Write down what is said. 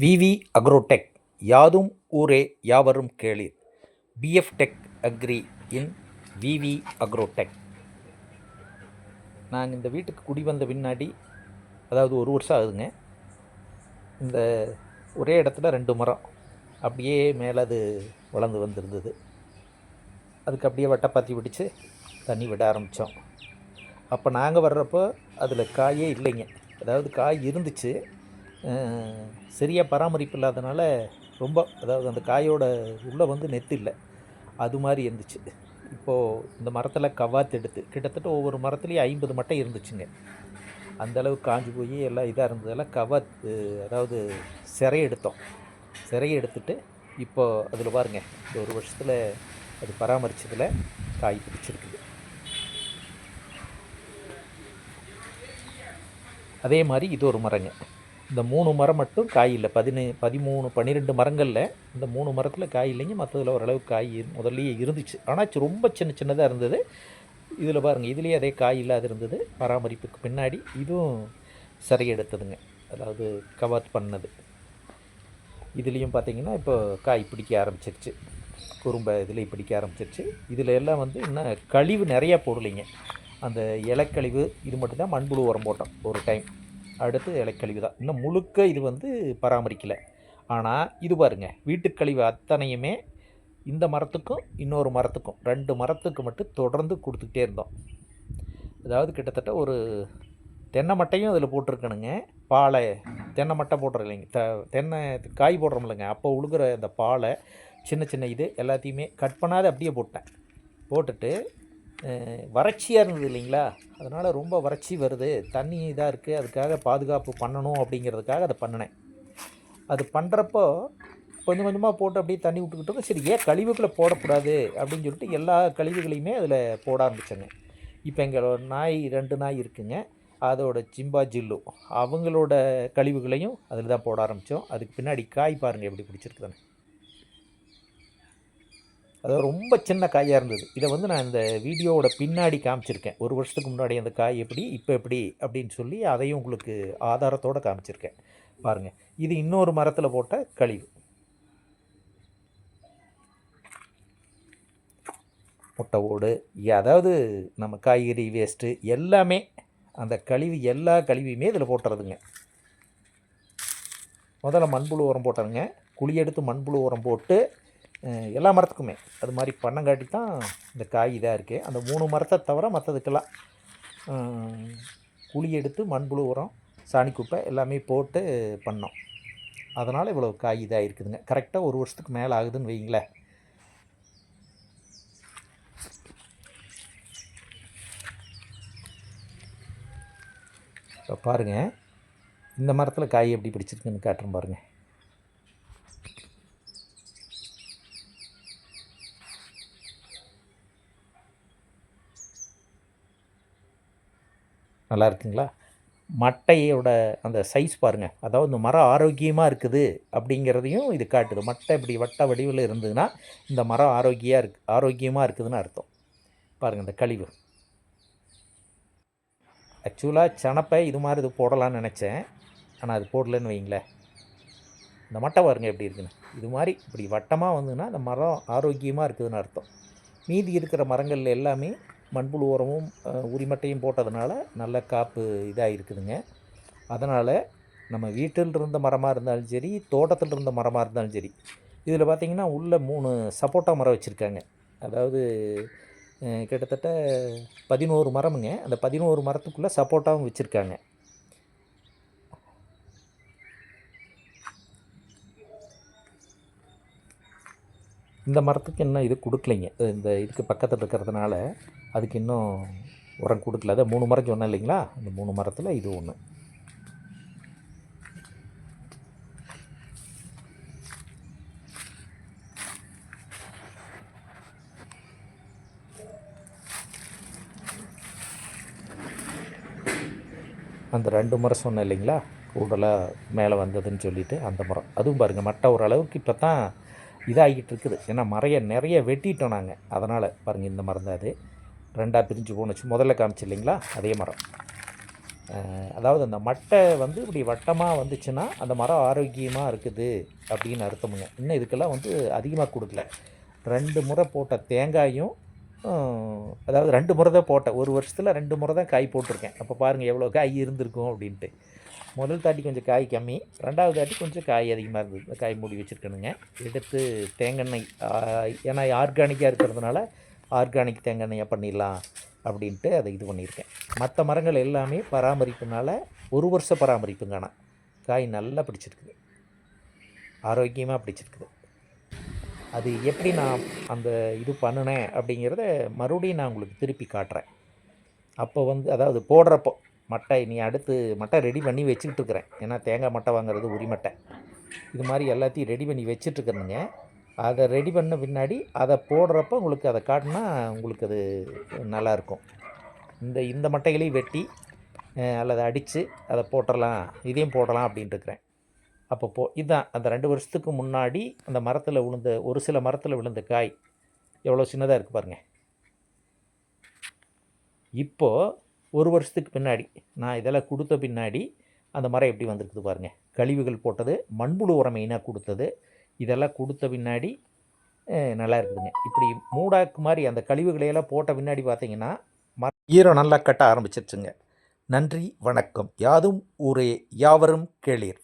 விவி Agrotech யாதும் ஊரே யாவரும் கேளீர். பிஎஃப் டெக் அக்ரி இன் விவி அக்ரோடெக். நான் இந்த வீட்டுக்கு குடி வந்த பின்னாடி, அதாவது 1 வருஷம் ஆகுதுங்க. இந்த ஒரே இடத்துல 2 மரம் அப்படியே மேலே அது வளர்ந்து வந்திருந்தது. அதுக்கு அப்படியே வட்டைப்பாத்தி பிடிச்சி தண்ணி விட ஆரம்பித்தோம். அப்போ நாங்கள் வர்றப்போ அதில் காயே இல்லைங்க. அதாவது காய் இருந்துச்சு, சரியாக பராமரிப்பு இல்லாதனால ரொம்ப, அதாவது அந்த காயோட உள்ளே வந்து நெத்து இல்லை, அது மாதிரி இருந்துச்சு. இப்போது இந்த மரத்தில் கவாத்து எடுத்து கிட்டத்தட்ட ஒவ்வொரு மரத்துலேயும் 50 மட்டை இருந்துச்சுங்க. அந்தளவுக்கு காஞ்சி போய் எல்லாம் இதாக இருந்ததெல்லாம் கவாத்து, அதாவது சிறையை எடுத்தோம். சிறையை எடுத்துட்டு இப்போது அதில் பாருங்கள், இந்த 1 வருஷத்தில் அது பராமரித்ததில் காய் பிடிச்சிருக்குது. அதே மாதிரி இது ஒரு மரங்க. இந்த 3 மரம் மட்டும் காய் இல்லை. 13 12 மரங்களில் இந்த 3 மரத்தில் காய் இல்லைங்க. மற்றதில் ஓரளவுக்கு காய் முதல்லையே இருந்துச்சு, ஆனால் ரொம்ப சின்னதாக இருந்தது. இதில் பாருங்கள், இதுலேயே அதே காய் இல்லாத இருந்தது. பராமரிப்புக்கு பின்னாடி இதுவும் சரி எடுத்ததுங்க, அதாவது கவாத் பண்ணது. இதுலேயும் பார்த்திங்கன்னா இப்போ காய் பிடிக்க ஆரம்பிச்சிருச்சு, குறும்பை இதுலேயும் பிடிக்க ஆரம்பிச்சிருச்சு. இதில் எல்லாம் வந்து இன்னும் கழிவு நிறையா போடலைங்க. அந்த இலைக்கழிவு இது மட்டும்தான் மண்புழு உரம் போட்டோம் ஒரு டைம். அடுத்து இலைக்கழிவு தான். இன்னும் முழுக்க இது வந்து பராமரிக்கலை. ஆனால் இது பாருங்கள், வீட்டுக்கழிவு அத்தனையுமே இந்த மரத்துக்கும் இன்னொரு மரத்துக்கும் 2 மரத்துக்கு மட்டும் தொடர்ந்து கொடுத்துக்கிட்டே இருந்தோம். அதாவது கிட்டத்தட்ட ஒரு தென்னை மட்டையும் அதில் போட்டிருக்கணுங்க. பாலை தென்னை மட்டை போடுற இல்லைங்க, தென்னை காய் போடுறோம் இல்லைங்க, அப்போ உழுகிற அந்த பாலை சின்ன இது எல்லாத்தையுமே கட் பண்ணாத அப்படியே போட்டேன். போட்டுட்டு வறட்சியாக இருந்தது இல்லைங்களா, அதனால் ரொம்ப வறட்சி வருது, தண்ணி இதாக இருக்குது, அதுக்காக பாதுகாப்பு பண்ணணும் அப்படிங்கிறதுக்காக அதை பண்ணினேன். அது பண்ணுறப்போ கொஞ்சம் கொஞ்சமாக போட்டு அப்படியே தண்ணி விட்டுக்கிட்டு, சரி ஏன் கழிவுகளை போடக்கூடாது அப்படின்னு சொல்லிட்டு எல்லா கழிவுகளையுமே அதில் போட ஆரம்பித்தேங்க. இப்போ எங்கள் நாய் 2 நாய் இருக்குங்க, அதோட சிம்பா ஜில்லு, அவங்களோட கழிவுகளையும் அதில் தான் போட ஆரம்பித்தோம். அதுக்கு பின்னாடி காய் பாருங்கள் எப்படி பிடிச்சிருக்குதுன்னு. அதாவது ரொம்ப சின்ன காயாக இருந்தது. இதை வந்து நான் இந்த வீடியோவோட பின்னாடி காமிச்சிருக்கேன். 1 வருஷத்துக்கு முன்னாடி அந்த காய் எப்படி, இப்போ எப்படி அப்படின்னு சொல்லி அதையும் உங்களுக்கு ஆதாரத்தோடு காமிச்சிருக்கேன் பாருங்கள். இது இன்னொரு மரத்தில் போட்ட கழிவு, முட்டை ஓடு, அதாவது நம்ம காய்கறி வேஸ்ட்டு எல்லாமே, அந்த கழிவு எல்லா கழிவையுமே இதில் போட்டுறதுங்க. முதல்ல மண்புழு உரம் போட்டதுங்க. குழி எடுத்து மண்புழு உரம் போட்டு எல்லா மரத்துக்குமே அது மாதிரி பண்ணங்காட்டி தான் இந்த காய் இதாக இருக்குது. அந்த 3 மரத்தை தவிர மற்றதுக்கெல்லாம் குழி எடுத்து மண்புழு உரம், சாணி குப்பை எல்லாமே போட்டு பண்ணோம். அதனால் இவ்வளோ காய் இதாக இருக்குதுங்க. கரெக்டாக 1 வருஷத்துக்கு மேலே ஆகுதுன்னு வைங்களேன். இப்போ பாருங்கள், இந்த மரத்தில் காய் எப்படி பிடிச்சிருக்குன்னு காட்டுறேன் பாருங்கள். நல்லா இருக்குங்களா? மட்டையோட அந்த சைஸ் பாருங்கள், அதாவது இந்த மரம் ஆரோக்கியமாக இருக்குது அப்படிங்கிறதையும் இது காட்டுது. மட்டை இப்படி வட்ட வடிவில் இருந்ததுன்னா இந்த மரம் ஆரோக்கியமாக இருக்குதுன்னு அர்த்தம். பாருங்கள் இந்த கழிவு. ஆக்சுவலாக சனப்பை இது மாதிரி இது போடலான்னு நினச்சேன், ஆனால் அது போடலன்னு வைங்களேன். இந்த மட்டை பாருங்கள் எப்படி இருக்குன்னு. இது மாதிரி இப்படி வட்டமாக வந்ததுன்னா இந்த மரம் ஆரோக்கியமாக இருக்குதுன்னு அர்த்தம். மீதி இருக்கிற மரங்கள் எல்லாமே மண்புழு உரமும் உரிமட்டையும் போட்டதுனால நல்ல காப்பு இதாக இருக்குதுங்க. அதனால் நம்ம வீட்டில் இருந்த மரமாக இருந்தாலும் சரி, தோட்டத்தில் இருந்த மரமாக இருந்தாலும் சரி, இதில் பார்த்திங்கன்னா உள்ள 3 சப்போட்டா மரம் வச்சுருக்காங்க. அதாவது கிட்டத்தட்ட 11 மரமுங்க. அந்த 11 மரத்துக்குள்ளே சப்போட்டாவும் வச்சுருக்காங்க. இந்த மரத்துக்கு இன்னும் இது கொடுக்கலைங்க. இந்த இதுக்கு பக்கத்தில் இருக்கிறதுனால அதுக்கு இன்னும் உரம் கொடுக்கல. அதை 3 மரம் சொன்னேன் இல்லைங்களா, அந்த 3 மரத்தில் இது ஒன்று. அந்த 2 மரம் சொன்னேன் இல்லைங்களா, கூடலாக மேலே வந்ததுன்னு சொல்லிவிட்டு அந்த மரம், அதுவும் பாருங்கள் மட்டை ஓரளவுக்கு இப்போ தான் இதாகிட்டு இருக்குது. ஏன்னா நிறைய வெட்டிட்டோம் நாங்கள், அதனால் பாருங்கள் இந்த மரம் தான் அது 2ஆக பிரிஞ்சு போணுச்சு. முதல்ல காமிச்சு இல்லைங்களா, அதே மரம். அதாவது அந்த மட்டை வந்து இப்படி வட்டமாக வந்துச்சுன்னா அந்த மரம் ஆரோக்கியமாக இருக்குது அப்படின்னு அர்த்தமுங்க. இன்னும் இதுக்கெல்லாம் வந்து அதிகமாக கொடுக்கல. 2 முறை போட்ட தேங்காயும் அதாவது 2 முறை தான் போட்டேன். ஒரு வருஷத்தில் 2 முறை தான் காய் போட்டிருக்கேன். அப்போ பாருங்கள் எவ்வளோ காய் இருந்திருக்கும் அப்படின்ட்டு. முதல் தாட்டி கொஞ்சம் காய் கம்மி, 2வது தாட்டி கொஞ்சம் காய் அதிகமாக இருந்தது. காய் மூடி வச்சுருக்கணுங்க. எடுத்து தேங்காய் ஏன்னா ஆர்கானிக்காக இருக்கிறதுனால ஆர்கானிக் தேங்காய் பண்ணிடலாம் அப்படின்ட்டு அதை இது பண்ணியிருக்கேன். மற்ற மரங்கள் எல்லாமே பராமரிப்புனால 1 வருஷ பராமரிப்புங்க. ஆனால் காய் நல்லா பிடிச்சிருக்குது, ஆரோக்கியமாக பிடிச்சிருக்குது. அது எப்படி நான் அந்த இது பண்ணினேன் அப்படிங்கிறத மறுபடியும் நான் உங்களுக்கு திருப்பி காட்டுறேன். அப்போ வந்து அதாவது போடுறப்போ மட்டை நீ அடுத்து மட்டை ரெடி பண்ணி வச்சுக்கிட்டு இருக்கிறேன். ஏன்னா தேங்காய் மட்டை வாங்குறது உரிமட்டை. இது மாதிரி எல்லாத்தையும் ரெடி பண்ணி வச்சிட்ருக்கணுங்க. அதை ரெடி பண்ண பின்னாடி அதை போடுறப்போ உங்களுக்கு அதை காட்டினா உங்களுக்கு அது நல்லாயிருக்கும். இந்த மட்டைகளையும் வெட்டி அல்லது அடித்து அதை போட்டுடலாம், இதையும் போடலாம் அப்படின்ட்டு இருக்கிறேன். அப்போ இதுதான் அந்த 2 வருஷத்துக்கு முன்னாடி அந்த மரத்தில் விழுந்த ஒரு சில மரத்தில் விழுந்த காய் எவ்வளோ சின்னதாக இருக்குது பாருங்கள். இப்போது 1 வருஷத்துக்கு பின்னாடி நான் இதெல்லாம் கொடுத்த பின்னாடி அந்த மரம் எப்படி வந்திருக்குது பாருங்கள். கழிவுகள் போட்டது, மண்புழு உரம் மெயினாக கொடுத்தது, இதெல்லாம் கொடுத்த பின்னாடி நல்லா இருக்குதுங்க. இப்படி மூடாக்கு மாதிரி அந்த கழிவுகளையெல்லாம் போட்ட பின்னாடி பார்த்தீங்கன்னா ஈரம் நல்லா கட்ட ஆரம்பிச்சிருச்சுங்க. நன்றி, வணக்கம். யாதும் ஊரே யாவரும் கேளீர்.